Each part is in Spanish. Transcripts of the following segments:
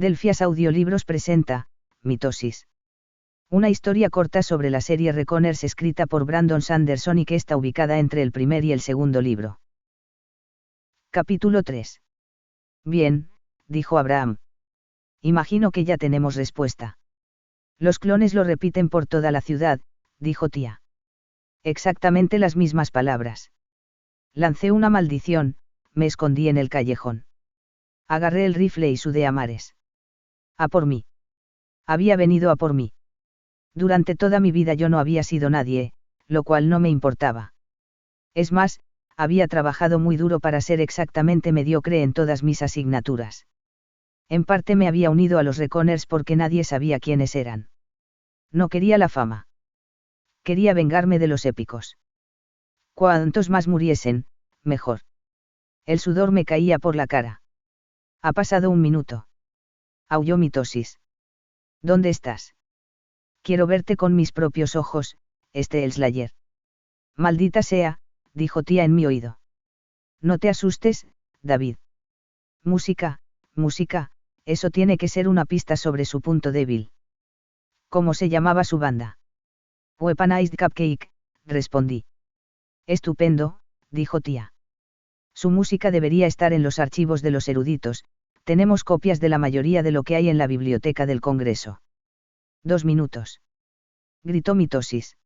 Delphias Audiolibros presenta, Mitosis. Una historia corta sobre la serie Reckoners escrita por Brandon Sanderson y que está ubicada entre el primer y el segundo libro. Capítulo 3. Bien, dijo Abraham. Imagino que ya tenemos respuesta. Los clones lo repiten por toda la ciudad, dijo Tía. Exactamente las mismas palabras. Lancé una maldición, me escondí en el callejón. Agarré el rifle y sudé a mares. A por mí. Había venido a por mí. Durante toda mi vida yo no había sido nadie, lo cual no me importaba. Es más, había trabajado muy duro para ser exactamente mediocre en todas mis asignaturas. En parte me había unido a los Reckoners porque nadie sabía quiénes eran. No quería la fama. Quería vengarme de los épicos. Cuantos más muriesen, mejor. El sudor me caía por la cara. Ha pasado un minuto. Aulló Mitosis. ¿Dónde estás? Quiero verte con mis propios ojos, el Slayer. Maldita sea, dijo Tía en mi oído. No te asustes, David. Música, eso tiene que ser una pista sobre su punto débil. ¿Cómo se llamaba su banda? Weaponized Cupcake, respondí. Estupendo, dijo Tía. Su música debería estar en los archivos de los eruditos, tenemos copias de la mayoría de lo que hay en la biblioteca del Congreso. 2 minutos. Gritó Mitosis.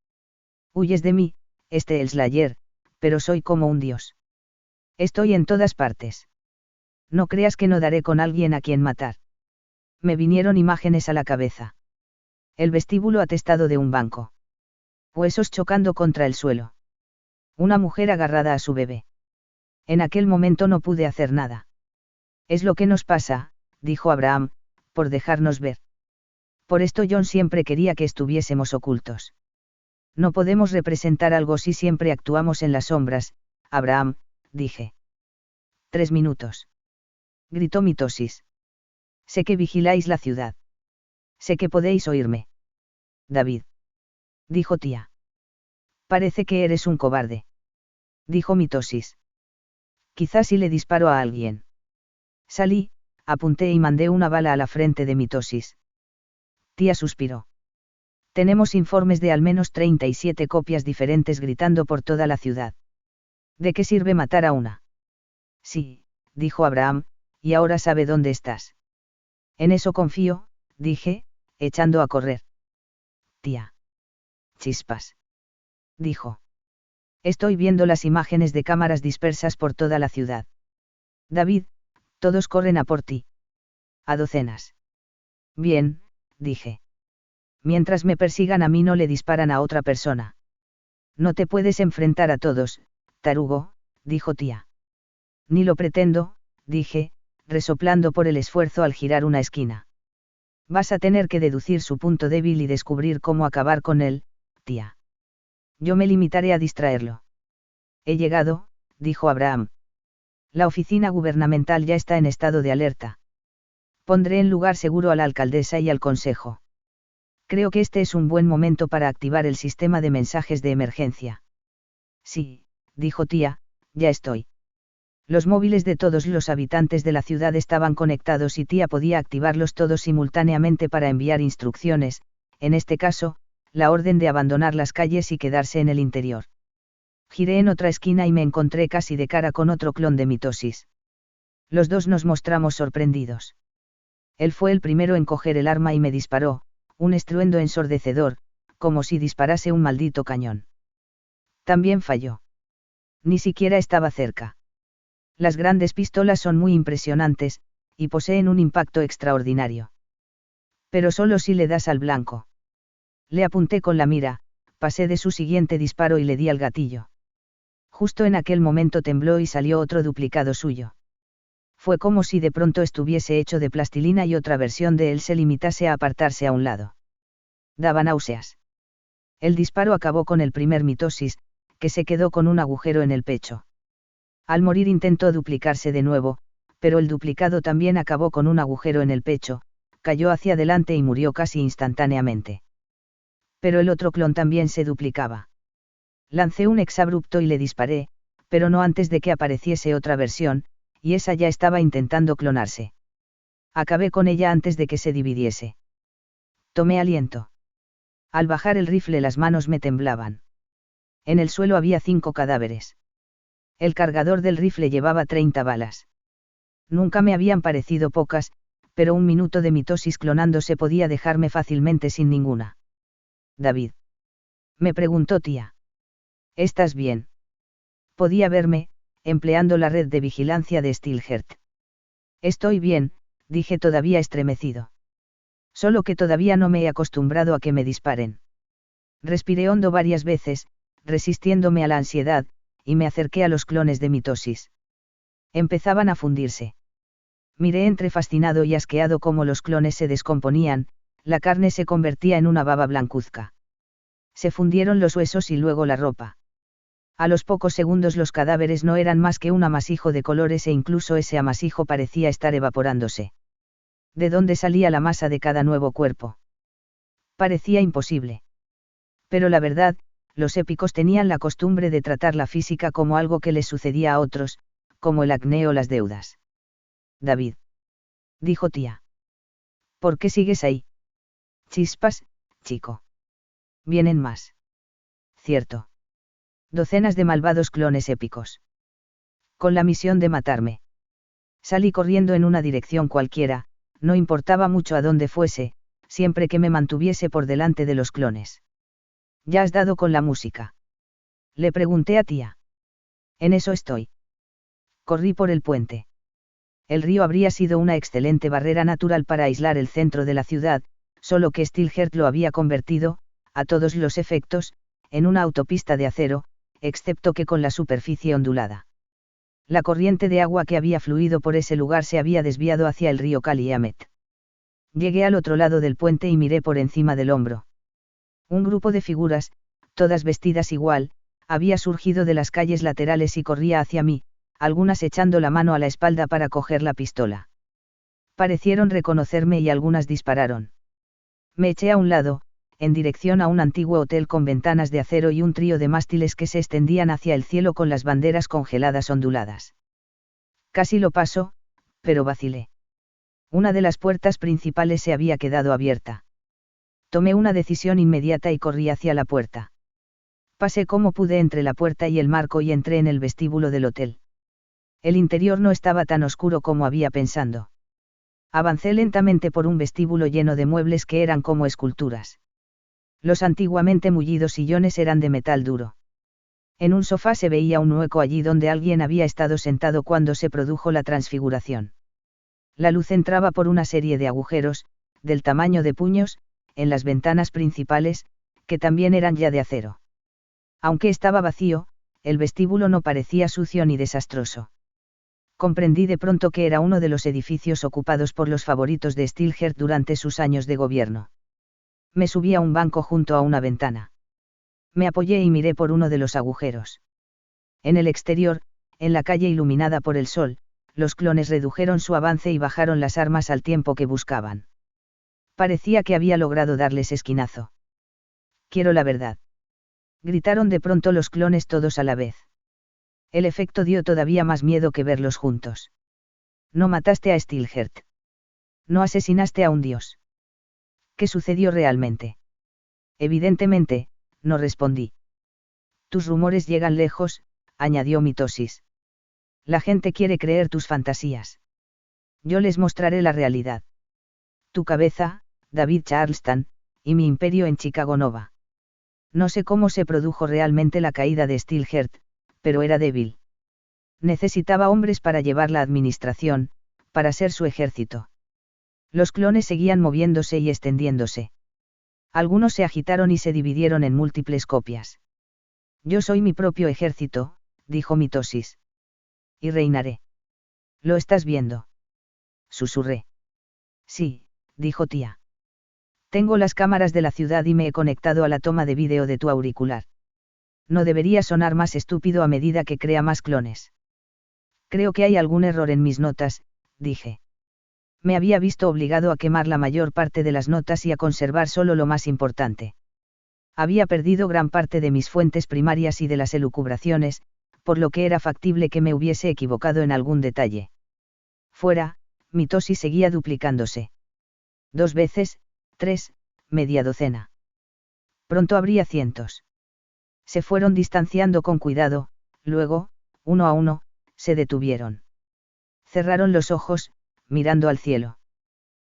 Huyes de mí, el Slayer, pero soy como un dios. Estoy en todas partes. No creas que no daré con alguien a quien matar. Me vinieron imágenes a la cabeza. El vestíbulo atestado de un banco. Huesos chocando contra el suelo. Una mujer agarrada a su bebé. En aquel momento no pude hacer nada. Es lo que nos pasa, dijo Abraham, por dejarnos ver. Por esto John siempre quería que estuviésemos ocultos. No podemos representar algo si siempre actuamos en las sombras, Abraham, dije. 3 minutos. Gritó Mitosis. Sé que vigiláis la ciudad. Sé que podéis oírme. David. Dijo Tía. Parece que eres un cobarde. Dijo Mitosis. Quizás si le disparo a alguien. Salí, apunté y mandé una bala a la frente de Mitosis. Tía suspiró. Tenemos informes de al menos 37 copias diferentes gritando por toda la ciudad. ¿De qué sirve matar a una? Sí, dijo Abraham, y ahora sabe dónde estás. En eso confío, dije, echando a correr. Tía. Chispas. Dijo. Estoy viendo las imágenes de cámaras dispersas por toda la ciudad. David, todos corren a por ti. A docenas. Bien, dije. Mientras me persigan a mí no le disparan a otra persona. No te puedes enfrentar a todos, tarugo, dijo Tía. Ni lo pretendo, dije, resoplando por el esfuerzo al girar una esquina. Vas a tener que deducir su punto débil y descubrir cómo acabar con él, Tía. Yo me limitaré a distraerlo. He llegado, dijo Abraham. La oficina gubernamental ya está en estado de alerta. Pondré en lugar seguro a la alcaldesa y al consejo. Creo que este es un buen momento para activar el sistema de mensajes de emergencia. Sí, dijo Tía, ya estoy. Los móviles de todos los habitantes de la ciudad estaban conectados y Tía podía activarlos todos simultáneamente para enviar instrucciones, en este caso, la orden de abandonar las calles y quedarse en el interior. Giré en otra esquina y me encontré casi de cara con otro clon de Mitosis. Los dos nos mostramos sorprendidos. Él fue el primero en coger el arma y me disparó, un estruendo ensordecedor, como si disparase un maldito cañón. También falló. Ni siquiera estaba cerca. Las grandes pistolas son muy impresionantes, y poseen un impacto extraordinario. Pero solo si le das al blanco. Le apunté con la mira, pasé de su siguiente disparo y le di al gatillo. Justo en aquel momento tembló y salió otro duplicado suyo. Fue como si de pronto estuviese hecho de plastilina y otra versión de él se limitase a apartarse a un lado. Daba náuseas. El disparo acabó con el primer Mitosis, que se quedó con un agujero en el pecho. Al morir intentó duplicarse de nuevo, pero el duplicado también acabó con un agujero en el pecho, cayó hacia adelante y murió casi instantáneamente. Pero el otro clon también se duplicaba. Lancé un exabrupto y le disparé, pero no antes de que apareciese otra versión, y esa ya estaba intentando clonarse. Acabé con ella antes de que se dividiese. Tomé aliento. Al bajar el rifle las manos me temblaban. En el suelo había 5 cadáveres. El cargador del rifle llevaba 30 balas. Nunca me habían parecido pocas, pero un minuto de mitosis clonándose podía dejarme fácilmente sin ninguna. David. Me preguntó tía. ¿Estás bien? Podía verme, empleando la red de vigilancia de Steelheart. Estoy bien, dije todavía estremecido. Solo que todavía no me he acostumbrado a que me disparen. Respiré hondo varias veces, resistiéndome a la ansiedad, y me acerqué a los clones de mitosis. Empezaban a fundirse. Miré entre fascinado y asqueado cómo los clones se descomponían, la carne se convertía en una baba blancuzca. Se fundieron los huesos y luego la ropa. A los pocos segundos los cadáveres no eran más que un amasijo de colores e incluso ese amasijo parecía estar evaporándose. ¿De dónde salía la masa de cada nuevo cuerpo? Parecía imposible. Pero la verdad, los épicos tenían la costumbre de tratar la física como algo que les sucedía a otros, como el acné o las deudas. David. Dijo tía. ¿Por qué sigues ahí? Chispas, chico. Vienen más. Cierto. Docenas de malvados clones épicos. Con la misión de matarme. Salí corriendo en una dirección cualquiera, no importaba mucho a dónde fuese, siempre que me mantuviese por delante de los clones. ¿Ya has dado con la música? Le pregunté a tía. En eso estoy. Corrí por el puente. El río habría sido una excelente barrera natural para aislar el centro de la ciudad, solo que Steelheart lo había convertido, a todos los efectos, en una autopista de acero, excepto que con la superficie ondulada. La corriente de agua que había fluido por ese lugar se había desviado hacia el río Calumet. Llegué al otro lado del puente y miré por encima del hombro. Un grupo de figuras, todas vestidas igual, había surgido de las calles laterales y corría hacia mí, algunas echando la mano a la espalda para coger la pistola. Parecieron reconocerme y algunas dispararon. Me eché a un lado, en dirección a un antiguo hotel con ventanas de acero y un trío de mástiles que se extendían hacia el cielo con las banderas congeladas onduladas. Casi lo paso, pero vacilé. Una de las puertas principales se había quedado abierta. Tomé una decisión inmediata y corrí hacia la puerta. Pasé como pude entre la puerta y el marco y entré en el vestíbulo del hotel. El interior no estaba tan oscuro como había pensado. Avancé lentamente por un vestíbulo lleno de muebles que eran como esculturas. Los antiguamente mullidos sillones eran de metal duro. En un sofá se veía un hueco allí donde alguien había estado sentado cuando se produjo la transfiguración. La luz entraba por una serie de agujeros, del tamaño de puños, en las ventanas principales, que también eran ya de acero. Aunque estaba vacío, el vestíbulo no parecía sucio ni desastroso. Comprendí de pronto que era uno de los edificios ocupados por los favoritos de Steelheart durante sus años de gobierno. Me subí a un banco junto a una ventana. Me apoyé y miré por uno de los agujeros. En el exterior, en la calle iluminada por el sol, los clones redujeron su avance y bajaron las armas al tiempo que buscaban. Parecía que había logrado darles esquinazo. Quiero la verdad. Gritaron de pronto los clones todos a la vez. El efecto dio todavía más miedo que verlos juntos. No mataste a Steelheart. No asesinaste a un dios. ¿Qué sucedió realmente? Evidentemente, no respondí. Tus rumores llegan lejos, añadió Mitosis. La gente quiere creer tus fantasías. Yo les mostraré la realidad. Tu cabeza, David Charleston, y mi imperio en Chicago Nova. No sé cómo se produjo realmente la caída de Steelheart, pero era débil. Necesitaba hombres para llevar la administración, para ser su ejército. Los clones seguían moviéndose y extendiéndose. Algunos se agitaron y se dividieron en múltiples copias. Yo soy mi propio ejército, dijo Mitosis. Y reinaré. ¿Lo estás viendo? Susurré. Sí, dijo tía. Tengo las cámaras de la ciudad y me he conectado a la toma de vídeo de tu auricular. No debería sonar más estúpido a medida que crea más clones. Creo que hay algún error en mis notas, dije. Me había visto obligado a quemar la mayor parte de las notas y a conservar solo lo más importante. Había perdido gran parte de mis fuentes primarias y de las elucubraciones, por lo que era factible que me hubiese equivocado en algún detalle. Fuera, Mitosis seguía duplicándose. 2 veces, 3, media docena. Pronto habría cientos. Se fueron distanciando con cuidado, luego, uno a uno, se detuvieron. Cerraron los ojos, mirando al cielo.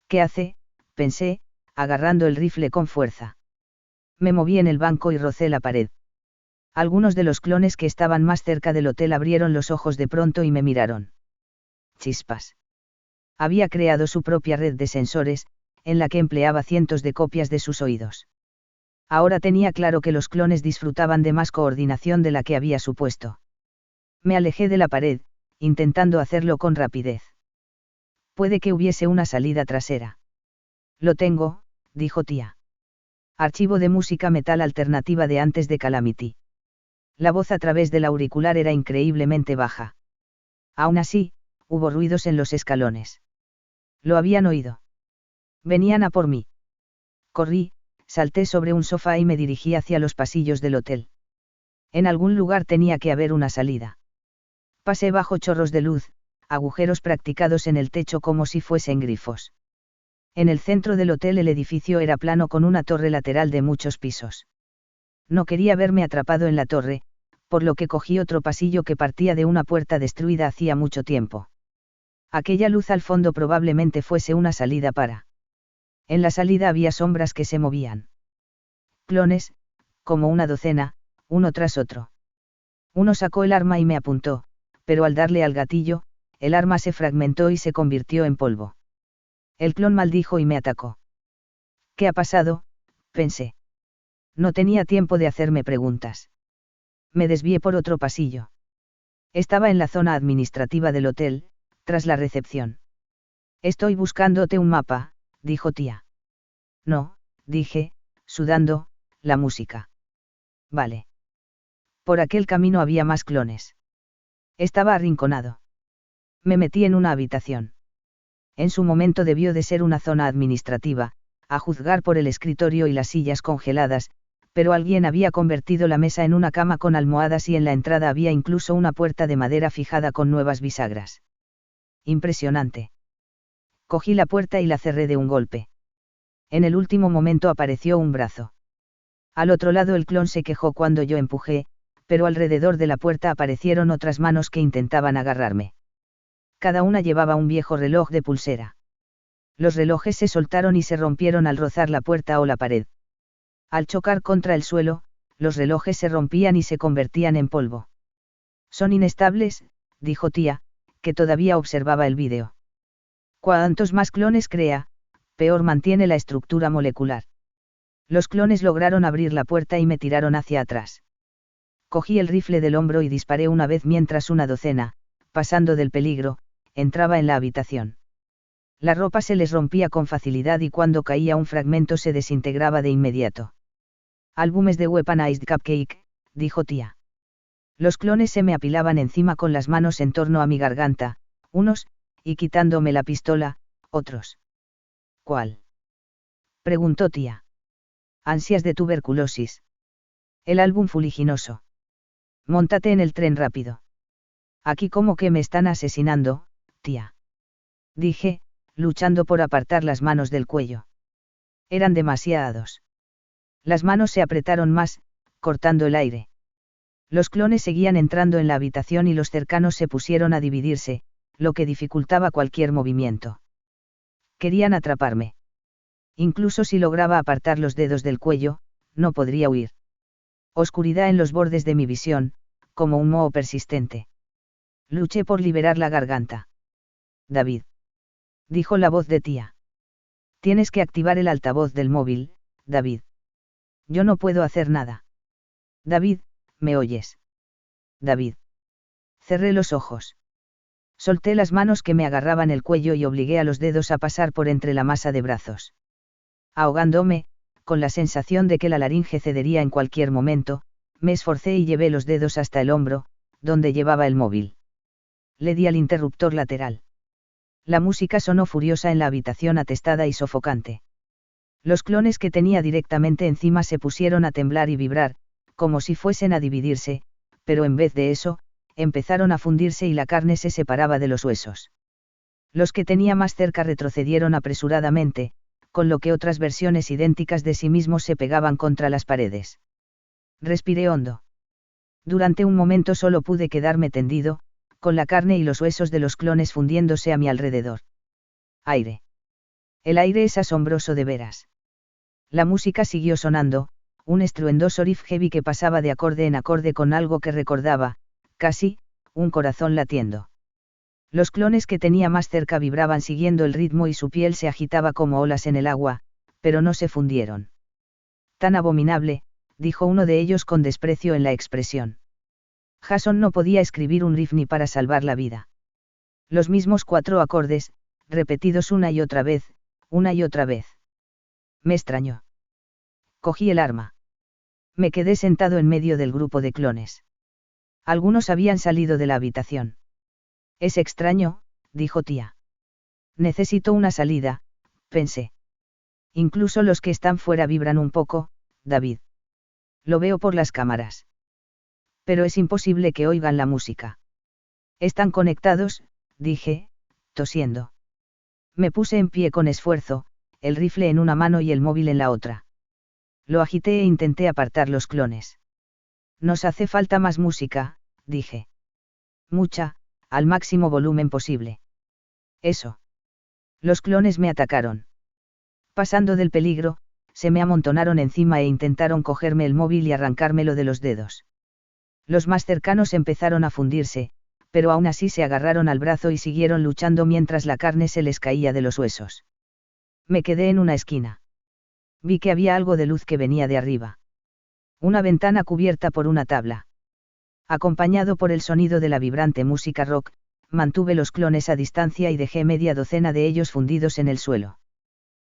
¿Qué hace?, pensé, agarrando el rifle con fuerza. Me moví en el banco y rocé la pared. Algunos de los clones que estaban más cerca del hotel abrieron los ojos de pronto y me miraron. Chispas. Había creado su propia red de sensores, en la que empleaba cientos de copias de sus oídos. Ahora tenía claro que los clones disfrutaban de más coordinación de la que había supuesto. Me alejé de la pared, intentando hacerlo con rapidez. Puede que hubiese una salida trasera. Lo tengo, dijo tía. Archivo de música metal alternativa de antes de Calamity. La voz a través del auricular era increíblemente baja. Aún así, hubo ruidos en los escalones. Lo habían oído. Venían a por mí. Corrí, salté sobre un sofá y me dirigí hacia los pasillos del hotel. En algún lugar tenía que haber una salida. Pasé bajo chorros de luz, agujeros practicados en el techo como si fuesen grifos. En el centro del hotel el edificio era plano con una torre lateral de muchos pisos. No quería verme atrapado en la torre, por lo que cogí otro pasillo que partía de una puerta destruida hacía mucho tiempo. Aquella luz al fondo probablemente fuese una salida para. En la salida había sombras que se movían. Clones, como una docena, uno tras otro. Uno sacó el arma y me apuntó, pero al darle al gatillo, el arma se fragmentó y se convirtió en polvo. El clon maldijo y me atacó. ¿Qué ha pasado?, pensé. No tenía tiempo de hacerme preguntas. Me desvié por otro pasillo. Estaba en la zona administrativa del hotel, tras la recepción. Estoy buscándote un mapa, dijo tía. No, dije, sudando, la música. Vale. Por aquel camino había más clones. Estaba arrinconado. Me metí en una habitación. En su momento debió de ser una zona administrativa, a juzgar por el escritorio y las sillas congeladas, pero alguien había convertido la mesa en una cama con almohadas y en la entrada había incluso una puerta de madera fijada con nuevas bisagras. Impresionante. Cogí la puerta y la cerré de un golpe. En el último momento apareció un brazo. Al otro lado el clon se quejó cuando yo empujé, pero alrededor de la puerta aparecieron otras manos que intentaban agarrarme. Cada una llevaba un viejo reloj de pulsera. Los relojes se soltaron y se rompieron al rozar la puerta o la pared. Al chocar contra el suelo, los relojes se rompían y se convertían en polvo. Son inestables, dijo tía, que todavía observaba el vídeo. Cuantos más clones crea, peor mantiene la estructura molecular. Los clones lograron abrir la puerta y me tiraron hacia atrás. Cogí el rifle del hombro y disparé una vez mientras una docena, pasando del peligro, entraba en la habitación. La ropa se les rompía con facilidad y cuando caía un fragmento se desintegraba de inmediato. Álbumes de Weaponized Cupcake, dijo tía. Los clones se me apilaban encima con las manos en torno a mi garganta, unos, y quitándome la pistola, otros. ¿Cuál?, preguntó tía. Ansias de tuberculosis. El álbum fuliginoso. Móntate en el tren rápido. Aquí como que me están asesinando, tía. Dije, luchando por apartar las manos del cuello. Eran demasiados. Las manos se apretaron más, cortando el aire. Los clones seguían entrando en la habitación y los cercanos se pusieron a dividirse, lo que dificultaba cualquier movimiento. Querían atraparme. Incluso si lograba apartar los dedos del cuello, no podría huir. Oscuridad en los bordes de mi visión, como un moho persistente. Luché por liberar la garganta. David. Dijo la voz de tía. Tienes que activar el altavoz del móvil, David. Yo no puedo hacer nada. David, ¿me oyes? David. Cerré los ojos. Solté las manos que me agarraban el cuello y obligué a los dedos a pasar por entre la masa de brazos. Ahogándome, con la sensación de que la laringe cedería en cualquier momento, me esforcé y llevé los dedos hasta el hombro, donde llevaba el móvil. Le di al interruptor lateral. La música sonó furiosa en la habitación atestada y sofocante. Los clones que tenía directamente encima se pusieron a temblar y vibrar, como si fuesen a dividirse, pero en vez de eso, empezaron a fundirse y la carne se separaba de los huesos. Los que tenía más cerca retrocedieron apresuradamente, con lo que otras versiones idénticas de sí mismos se pegaban contra las paredes. Respiré hondo. Durante un momento solo pude quedarme tendido, con la carne y los huesos de los clones fundiéndose a mi alrededor. Aire. El aire es asombroso de veras. La música siguió sonando, un estruendoso riff heavy que pasaba de acorde en acorde con algo que recordaba, casi, un corazón latiendo. Los clones que tenía más cerca vibraban siguiendo el ritmo y su piel se agitaba como olas en el agua, pero no se fundieron. Tan abominable, dijo uno de ellos con desprecio en la expresión. Jason no podía escribir un riff ni para salvar la vida. Los mismos 4 acordes, repetidos una y otra vez, una y otra vez. Me extrañó. Cogí el arma. Me quedé sentado en medio del grupo de clones. Algunos habían salido de la habitación. Es extraño, dijo tía. Necesito una salida, pensé. Incluso los que están fuera vibran un poco, David. Lo veo por las cámaras. Pero es imposible que oigan la música. Están conectados, dije, tosiendo. Me puse en pie con esfuerzo, el rifle en una mano y el móvil en la otra. Lo agité e intenté apartar los clones. Nos hace falta más música, dije. Mucha, al máximo volumen posible. Eso. Los clones me atacaron. Pasando del peligro, se me amontonaron encima e intentaron cogerme el móvil y arrancármelo de los dedos. Los más cercanos empezaron a fundirse, pero aún así se agarraron al brazo y siguieron luchando mientras la carne se les caía de los huesos. Me quedé en una esquina. Vi que había algo de luz que venía de arriba. Una ventana cubierta por una tabla. Acompañado por el sonido de la vibrante música rock, mantuve los clones a distancia y dejé media docena de ellos fundidos en el suelo.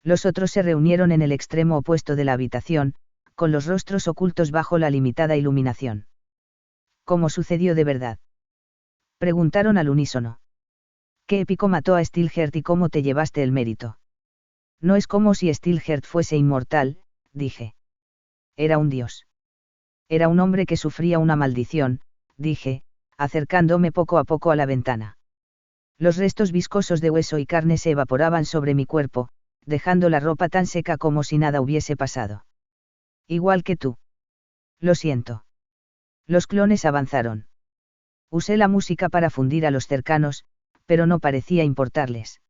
Los otros se reunieron en el extremo opuesto de la habitación, con los rostros ocultos bajo la limitada iluminación. ¿Cómo sucedió de verdad? Preguntaron al unísono. ¿Qué épico mató a Steelheart y cómo te llevaste el mérito? No es como si Steelheart fuese inmortal, dije. Era un dios. Era un hombre que sufría una maldición, dije, acercándome poco a poco a la ventana. Los restos viscosos de hueso y carne se evaporaban sobre mi cuerpo, dejando la ropa tan seca como si nada hubiese pasado. Igual que tú. Lo siento. Los clones avanzaron. Usé la música para fundir a los cercanos, pero no parecía importarles.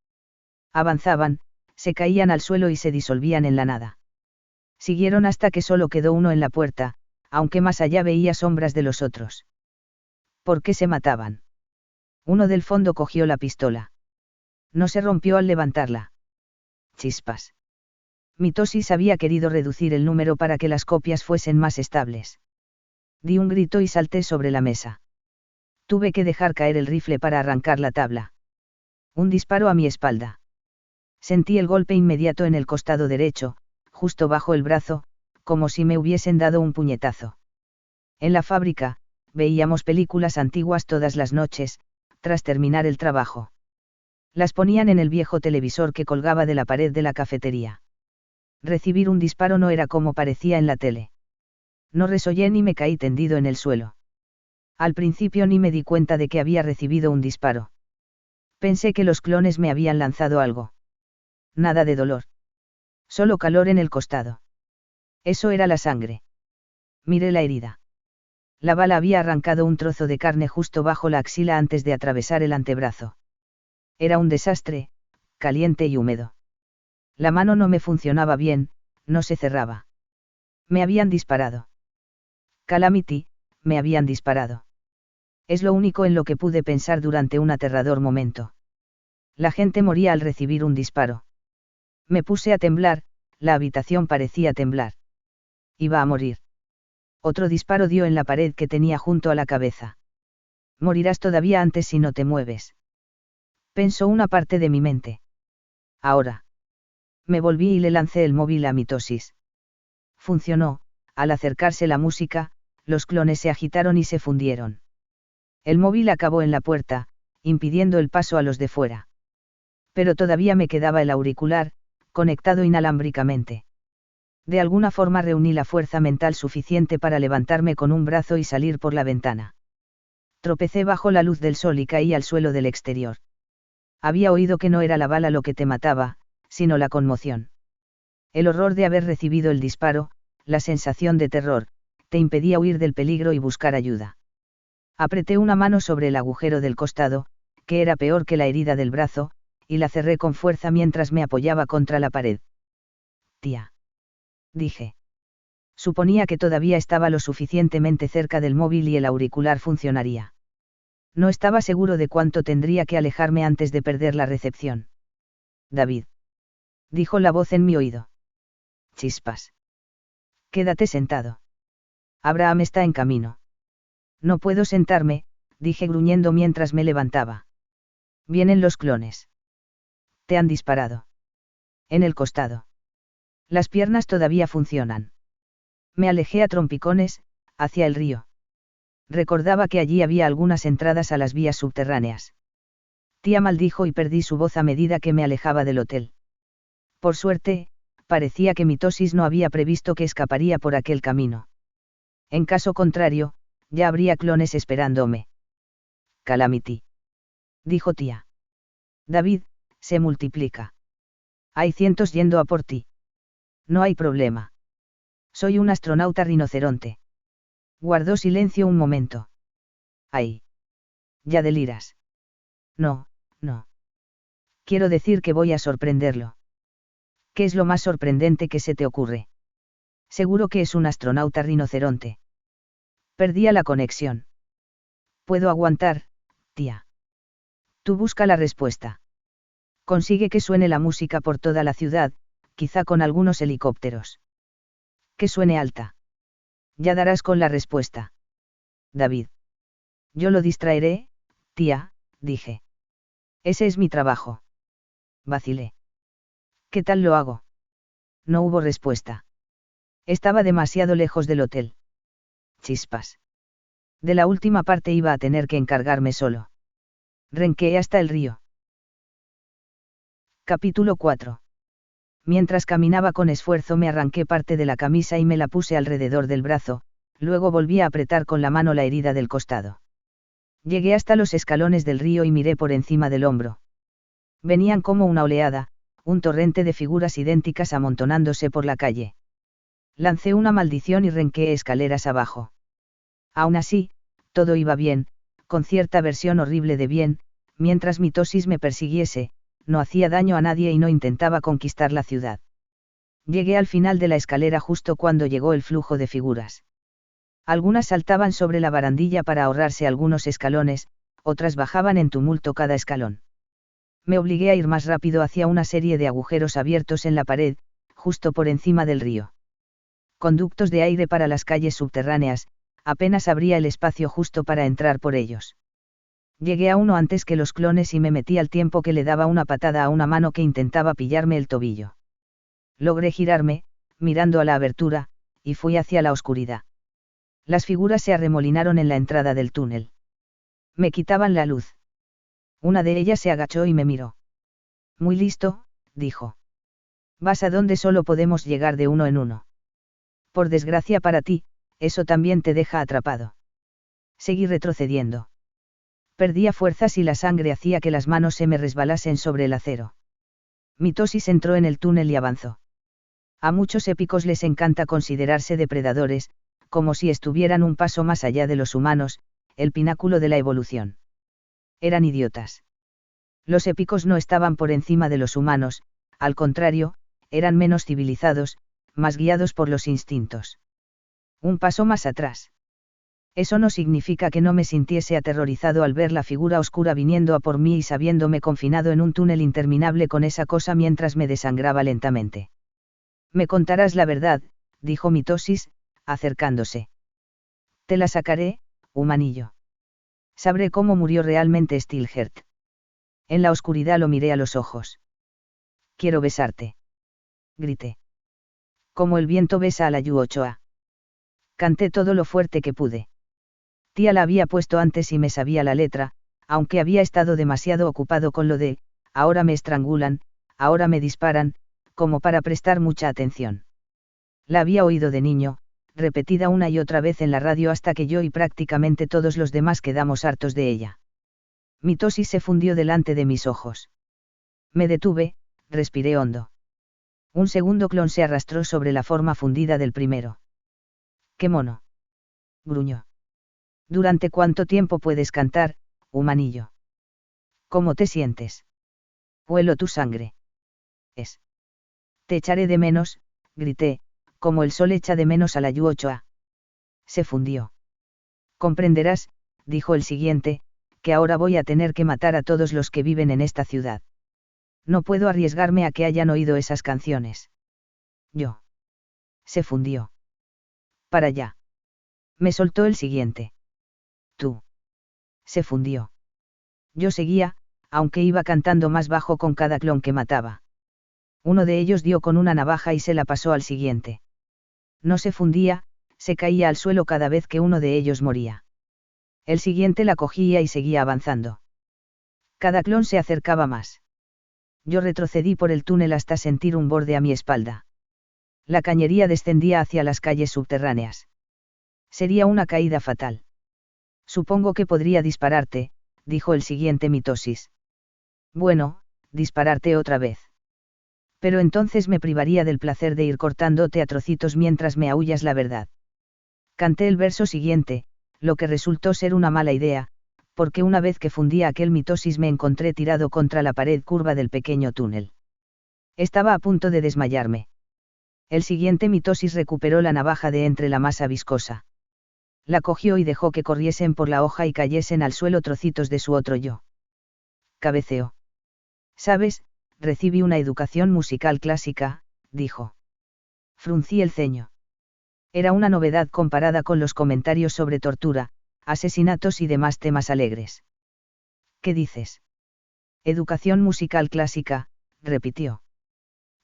Avanzaban, se caían al suelo y se disolvían en la nada. Siguieron hasta que solo quedó uno en la puerta, aunque más allá veía sombras de los otros. ¿Por qué se mataban? Uno del fondo cogió la pistola. No se rompió al levantarla. Chispas. Mitosis había querido reducir el número para que las copias fuesen más estables. Di un grito y salté sobre la mesa. Tuve que dejar caer el rifle para arrancar la tabla. Un disparo a mi espalda. Sentí el golpe inmediato en el costado derecho, justo bajo el brazo, como si me hubiesen dado un puñetazo. En la fábrica, veíamos películas antiguas todas las noches, tras terminar el trabajo. Las ponían en el viejo televisor que colgaba de la pared de la cafetería. Recibir un disparo no era como parecía en la tele. No resollé ni me caí tendido en el suelo. Al principio ni me di cuenta de que había recibido un disparo. Pensé que los clones me habían lanzado algo. Nada de dolor. Solo calor en el costado. Eso era la sangre. Miré la herida. La bala había arrancado un trozo de carne justo bajo la axila antes de atravesar el antebrazo. Era un desastre, caliente y húmedo. La mano no me funcionaba bien, no se cerraba. Me habían disparado. Calamity, me habían disparado. Es lo único en lo que pude pensar durante un aterrador momento. La gente moría al recibir un disparo. Me puse a temblar, la habitación parecía temblar. Iba a morir. Otro disparo dio en la pared que tenía junto a la cabeza. Morirás todavía antes si no te mueves. Pensó una parte de mi mente. Ahora. Me volví y le lancé el móvil a Mitosis. Funcionó, al acercarse la música, los clones se agitaron y se fundieron. El móvil acabó en la puerta, impidiendo el paso a los de fuera. Pero todavía me quedaba el auricular, conectado inalámbricamente. De alguna forma reuní la fuerza mental suficiente para levantarme con un brazo y salir por la ventana. Tropecé bajo la luz del sol y caí al suelo del exterior. Había oído que no era la bala lo que te mataba, sino la conmoción. El horror de haber recibido el disparo, la sensación de terror, te impedía huir del peligro y buscar ayuda. Apreté una mano sobre el agujero del costado, que era peor que la herida del brazo, y la cerré con fuerza mientras me apoyaba contra la pared. Tía. Dije. Suponía que todavía estaba lo suficientemente cerca del móvil y el auricular funcionaría. No estaba seguro de cuánto tendría que alejarme antes de perder la recepción. David. Dijo la voz en mi oído. Chispas. Quédate sentado. Abraham está en camino. No puedo sentarme, dije gruñendo mientras me levantaba. Vienen los clones. Te han disparado. En el costado. Las piernas todavía funcionan. Me alejé a trompicones, hacia el río. Recordaba que allí había algunas entradas a las vías subterráneas. Tía maldijo y perdí su voz a medida que me alejaba del hotel. Por suerte, parecía que mitosis no había previsto que escaparía por aquel camino. En caso contrario, ya habría clones esperándome. Calamity. Dijo tía. David, se multiplica. Hay cientos yendo a por ti. No hay problema. Soy un astronauta rinoceronte. Guardó silencio un momento. Ay. Ya deliras. No, no. Quiero decir que voy a sorprenderlo. ¿Qué es lo más sorprendente que se te ocurre? Seguro que es un astronauta rinoceronte. Perdía la conexión. Puedo aguantar, tía. Tú busca la respuesta. Consigue que suene la música por toda la ciudad, quizá con algunos helicópteros. Que suene alta. Ya darás con la respuesta. David. Yo lo distraeré, tía, dije. Ese es mi trabajo. Vacilé. ¿Qué tal lo hago? No hubo respuesta. Estaba demasiado lejos del hotel. Chispas. De la última parte iba a tener que encargarme solo. Renqueé hasta el río. Capítulo 4. Mientras caminaba con esfuerzo me arranqué parte de la camisa y me la puse alrededor del brazo, luego volví a apretar con la mano la herida del costado. Llegué hasta los escalones del río y miré por encima del hombro. Venían como una oleada, un torrente de figuras idénticas amontonándose por la calle. Lancé una maldición y renqueé escaleras abajo. Aún así, todo iba bien, con cierta versión horrible de bien, mientras mitosis me persiguiese, no hacía daño a nadie y no intentaba conquistar la ciudad. Llegué al final de la escalera justo cuando llegó el flujo de figuras. Algunas saltaban sobre la barandilla para ahorrarse algunos escalones, otras bajaban en tumulto cada escalón. Me obligué a ir más rápido hacia una serie de agujeros abiertos en la pared, justo por encima del río. Conductos de aire para las calles subterráneas, apenas abría el espacio justo para entrar por ellos. Llegué a uno antes que los clones y me metí al tiempo que le daba una patada a una mano que intentaba pillarme el tobillo. Logré girarme, mirando a la abertura, y fui hacia la oscuridad. Las figuras se arremolinaron en la entrada del túnel. Me quitaban la luz. Una de ellas se agachó y me miró. Muy listo, dijo. Vas a donde solo podemos llegar de uno en uno. Por desgracia para ti, eso también te deja atrapado. Seguí retrocediendo. Perdía fuerzas y la sangre hacía que las manos se me resbalasen sobre el acero. Mitosis entró en el túnel y avanzó. A muchos épicos les encanta considerarse depredadores, como si estuvieran un paso más allá de los humanos, el pináculo de la evolución. Eran idiotas. Los épicos no estaban por encima de los humanos, al contrario, eran menos civilizados, más guiados por los instintos. Un paso más atrás. Eso no significa que no me sintiese aterrorizado al ver la figura oscura viniendo a por mí y sabiéndome confinado en un túnel interminable con esa cosa mientras me desangraba lentamente. Me contarás la verdad, dijo mitosis, acercándose. Te la sacaré, humanillo. Sabré cómo murió realmente Stilgert. En la oscuridad lo miré a los ojos. Quiero besarte. Grité. Como el viento besa a la Yuochoa. Canté todo lo fuerte que pude. Tía la había puesto antes y me sabía la letra, aunque había estado demasiado ocupado con lo de, ahora me estrangulan, ahora me disparan, como para prestar mucha atención. La había oído de niño, repetida una y otra vez en la radio hasta que yo y prácticamente todos los demás quedamos hartos de ella. Mitosis se fundió delante de mis ojos. Me detuve, respiré hondo. Un segundo clon se arrastró sobre la forma fundida del primero. ¡Qué mono!, gruñó. ¿Durante cuánto tiempo puedes cantar, humanillo? ¿Cómo te sientes? Huelo tu sangre. Te echaré de menos, grité, como el sol echa de menos a la Yuochoa. Se fundió. Comprenderás, dijo el siguiente, que ahora voy a tener que matar a todos los que viven en esta ciudad. No puedo arriesgarme a que hayan oído esas canciones. Yo. Se fundió. Para allá. Me soltó el siguiente. Tú. Se fundió. Yo seguía, aunque iba cantando más bajo con cada clon que mataba. Uno de ellos dio con una navaja y se la pasó al siguiente. No se fundía, se caía al suelo cada vez que uno de ellos moría. El siguiente la cogía y seguía avanzando. Cada clon se acercaba más. Yo retrocedí por el túnel hasta sentir un borde a mi espalda. La cañería descendía hacia las calles subterráneas. Sería una caída fatal. Supongo que podría dispararte, dijo el siguiente Mitosis. Bueno, dispararte otra vez. Pero entonces me privaría del placer de ir cortándote a trocitos mientras me aúllas la verdad. Canté el verso siguiente, lo que resultó ser una mala idea, porque una vez que fundía aquel Mitosis me encontré tirado contra la pared curva del pequeño túnel. Estaba a punto de desmayarme. El siguiente Mitosis recuperó la navaja de entre la masa viscosa. La cogió y dejó que corriesen por la hoja y cayesen al suelo trocitos de su otro yo. Cabeceó. ¿Sabes? Recibí una educación musical clásica, dijo. Fruncí el ceño. Era una novedad comparada con los comentarios sobre tortura, asesinatos y demás temas alegres. ¿Qué dices? Educación musical clásica, repitió.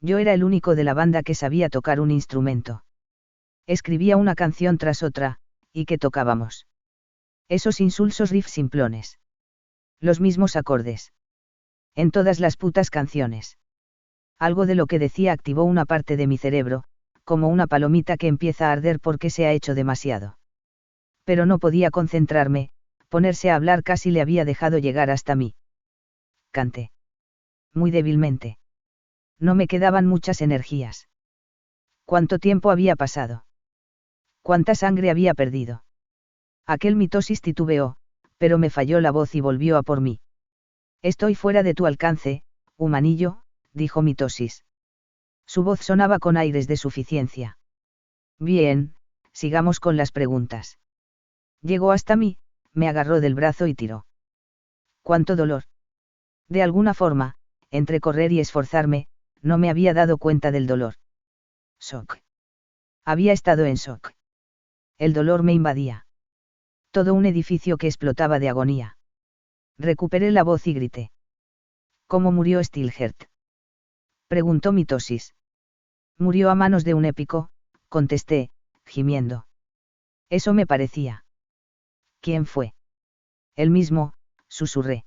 Yo era el único de la banda que sabía tocar un instrumento. Escribía una canción tras otra, y que tocábamos. Esos insulsos riffs simplones. Los mismos acordes. En todas las putas canciones. Algo de lo que decía activó una parte de mi cerebro, como una palomita que empieza a arder porque se ha hecho demasiado. Pero no podía concentrarme, ponerse a hablar casi le había dejado llegar hasta mí. Canté. Muy débilmente. No me quedaban muchas energías. ¿Cuánto tiempo había pasado? ¿Cuánta sangre había perdido? Aquel Mitosis titubeó, pero me falló la voz y volvió a por mí. Estoy fuera de tu alcance, humanillo, dijo Mitosis. Su voz sonaba con aires de suficiencia. Bien, sigamos con las preguntas. Llegó hasta mí, me agarró del brazo y tiró. ¿Cuánto dolor? De alguna forma, entre correr y esforzarme, no me había dado cuenta del dolor. Shock. Había estado en shock. El dolor me invadía. Todo un edificio que explotaba de agonía. Recuperé la voz y grité. ¿Cómo murió Stilhert? Preguntó Mitosis. Murió a manos de un épico, contesté, gimiendo. Eso me parecía. ¿Quién fue? El mismo, susurré.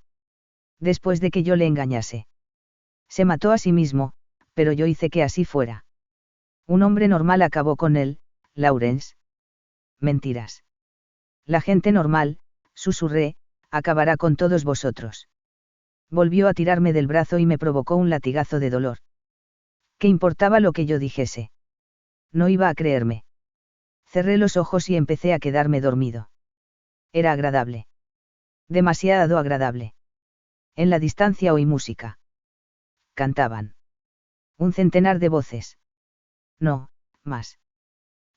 Después de que yo le engañase. Se mató a sí mismo, pero yo hice que así fuera. Un hombre normal acabó con él, Lawrence. Mentiras. La gente normal, susurré, acabará con todos vosotros. Volvió a tirarme del brazo y me provocó un latigazo de dolor. ¿Qué importaba lo que yo dijese? No iba a creerme. Cerré los ojos y empecé a quedarme dormido. Era agradable. Demasiado agradable. En la distancia oí música. Cantaban. Un centenar de voces. No, más.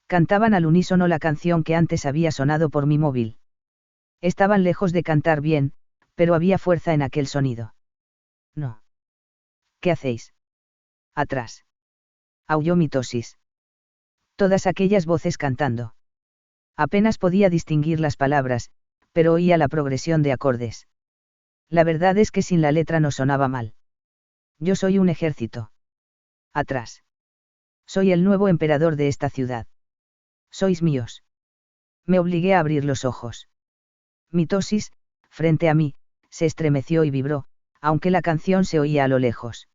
Cantaban al unísono la canción que antes había sonado por mi móvil. Estaban lejos de cantar bien, pero había fuerza en aquel sonido. No. ¿Qué hacéis? Atrás. Aulló Mitosis. Todas aquellas voces cantando. Apenas podía distinguir las palabras, pero oía la progresión de acordes. La verdad es que sin la letra no sonaba mal. Yo soy un ejército. Atrás. Soy el nuevo emperador de esta ciudad. Sois míos. Me obligué a abrir los ojos. Mitosis, frente a mí, se estremeció y vibró, aunque la canción se oía a lo lejos.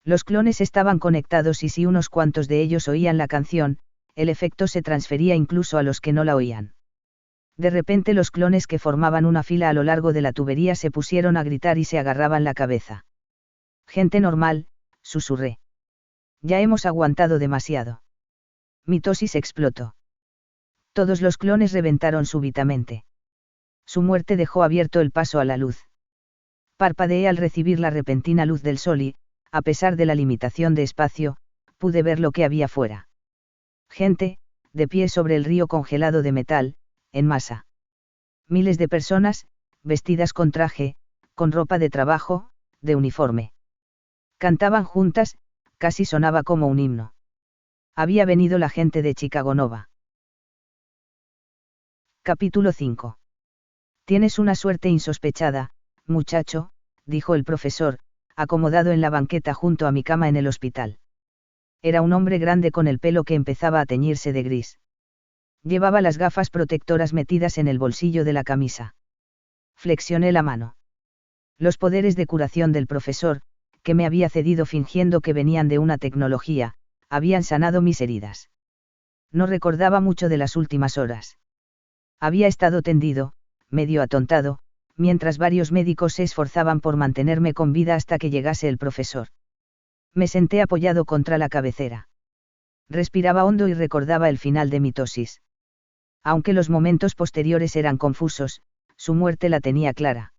Los clones estaban conectados y si unos cuantos de ellos oían la canción, el efecto se transfería incluso a los que no la oían. De repente los clones que formaban una fila a lo largo de la tubería se pusieron a gritar y se agarraban la cabeza. Gente normal, susurré. Ya hemos aguantado demasiado. Mitosis explotó. Todos los clones reventaron súbitamente. Su muerte dejó abierto el paso a la luz. Parpadeé al recibir la repentina luz del sol y, a pesar de la limitación de espacio, pude ver lo que había fuera. Gente, de pie sobre el río congelado de metal, en masa. Miles de personas, vestidas con traje, con ropa de trabajo, de uniforme. Cantaban juntas, casi sonaba como un himno. Había venido la gente de Chicago Nova. Capítulo 5. Tienes una suerte insospechada, muchacho, dijo el profesor, acomodado en la banqueta junto a mi cama en el hospital. Era un hombre grande con el pelo que empezaba a teñirse de gris. Llevaba las gafas protectoras metidas en el bolsillo de la camisa. Flexioné la mano. Los poderes de curación del profesor, que me había cedido fingiendo que venían de una tecnología, habían sanado mis heridas. No recordaba mucho de las últimas horas. Había estado tendido, medio atontado, mientras varios médicos se esforzaban por mantenerme con vida hasta que llegase el profesor. Me senté apoyado contra la cabecera. Respiraba hondo y recordaba el final de mitosis. Aunque los momentos posteriores eran confusos, su muerte la tenía clara.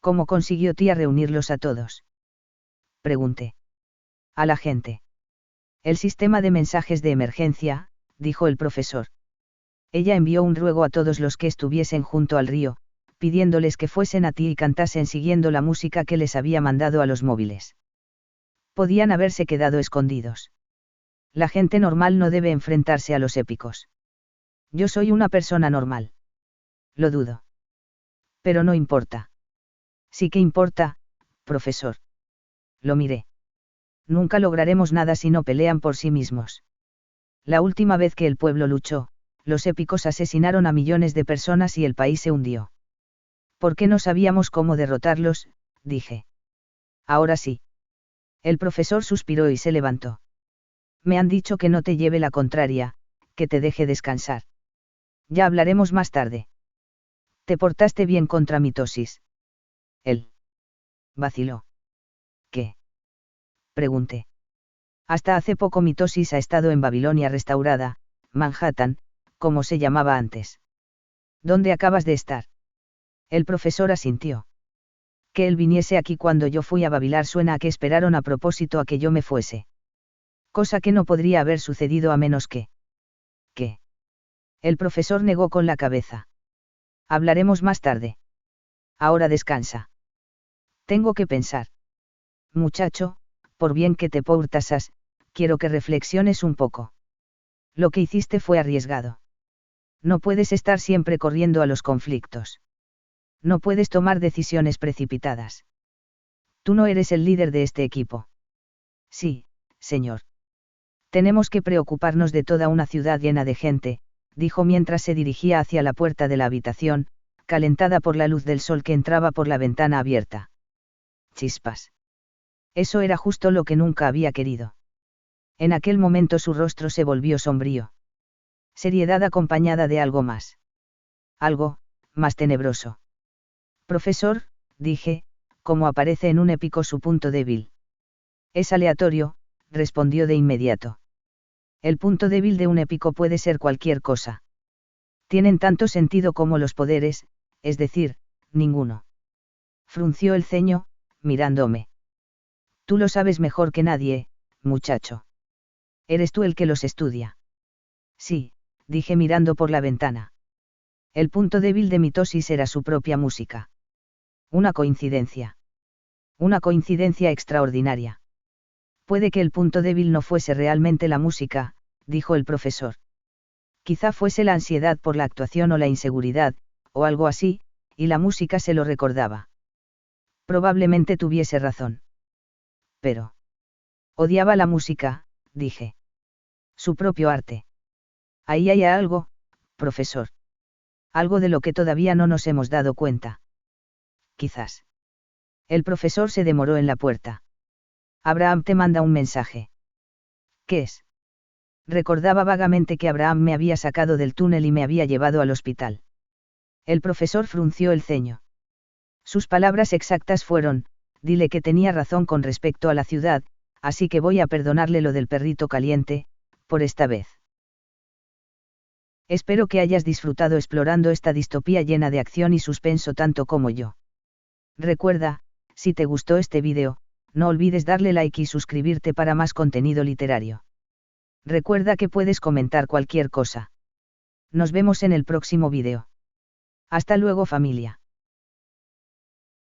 ¿Cómo consiguió tía reunirlos a todos? Pregunté. A la gente. El sistema de mensajes de emergencia, dijo el profesor. Ella envió un ruego a todos los que estuviesen junto al río, pidiéndoles que fuesen a ti y cantasen siguiendo la música que les había mandado a los móviles. Podían haberse quedado escondidos. La gente normal no debe enfrentarse a los épicos. Yo soy una persona normal. Lo dudo. Pero no importa. Sí que importa, profesor. Lo miré. Nunca lograremos nada si no pelean por sí mismos. La última vez que el pueblo luchó, los épicos asesinaron a millones de personas y el país se hundió. ¿Por qué no sabíamos cómo derrotarlos?, dije. Ahora sí. El profesor suspiró y se levantó. Me han dicho que no te lleve la contraria, que te deje descansar. Ya hablaremos más tarde. Te portaste bien contra mitosis. Él. Vaciló. ¿Qué? Pregunté. Hasta hace poco mitosis ha estado en Babilonia Restaurada, Manhattan, como se llamaba antes. ¿Dónde acabas de estar? El profesor asintió. Que él viniese aquí cuando yo fui a Babilar suena a que esperaron a propósito a que yo me fuese. Cosa que no podría haber sucedido a menos que... ¿Qué? El profesor negó con la cabeza. Hablaremos más tarde. Ahora descansa. Tengo que pensar. Muchacho, por bien que te portasas, quiero que reflexiones un poco. Lo que hiciste fue arriesgado. No puedes estar siempre corriendo a los conflictos. No puedes tomar decisiones precipitadas. Tú no eres el líder de este equipo. Sí, señor. Tenemos que preocuparnos de toda una ciudad llena de gente, dijo mientras se dirigía hacia la puerta de la habitación, calentada por la luz del sol que entraba por la ventana abierta. Chispas. Eso era justo lo que nunca había querido. En aquel momento su rostro se volvió sombrío. Seriedad acompañada de algo más. Algo, más tenebroso. Profesor, dije, como aparece en un épico su punto débil. Es aleatorio, respondió de inmediato. El punto débil de un épico puede ser cualquier cosa. Tienen tanto sentido como los poderes, es decir, ninguno. Frunció el ceño, mirándome. Tú lo sabes mejor que nadie, muchacho. Eres tú el que los estudia. Sí, dije mirando por la ventana. El punto débil de mitosis era su propia música. Una coincidencia. Una coincidencia extraordinaria. Puede que el punto débil no fuese realmente la música, dijo el profesor. Quizá fuese la ansiedad por la actuación o la inseguridad, o algo así, y la música se lo recordaba. Probablemente tuviese razón. Pero... odiaba la música, dije. Su propio arte. Ahí hay algo, profesor. Algo de lo que todavía no nos hemos dado cuenta. Quizás. El profesor se demoró en la puerta. Abraham te manda un mensaje. ¿Qué es? Recordaba vagamente que Abraham me había sacado del túnel y me había llevado al hospital. El profesor frunció el ceño. Sus palabras exactas fueron: dile que tenía razón con respecto a la ciudad, así que voy a perdonarle lo del perrito caliente, por esta vez. Espero que hayas disfrutado explorando esta distopía llena de acción y suspenso tanto como yo. Recuerda, si te gustó este vídeo, no olvides darle like y suscribirte para más contenido literario. Recuerda que puedes comentar cualquier cosa. Nos vemos en el próximo vídeo. Hasta luego, familia.